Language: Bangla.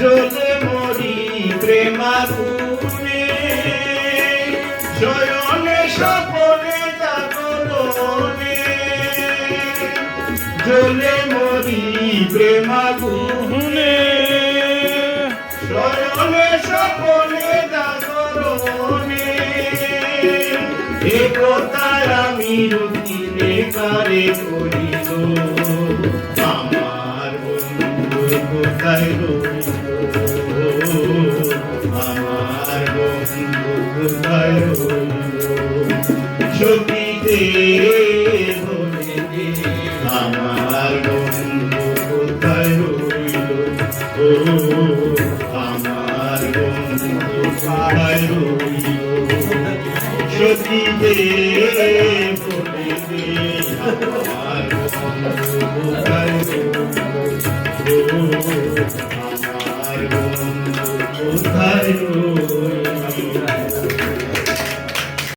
জ্বলে মরি প্রেমাগুনে, শয়নে স্বপনে জাগরণে, জ্বলে মরি প্রেমাগুনে, শয়নে স্বপনে জাগরণে, এ কথায় আমি রুটিনে কারে করিল, আমার বন্ধু কোথায় রইল, আমার বন্ধু কোথায় রইল, সখীতে বলে দে আমার বন্ধু কোথায় রইল, আমার বন্ধু কোথায় রইল, সখীতে বলে দে আমার বন্ধু কোথায় রইল, আমার বন্ধু কোথায় রইল।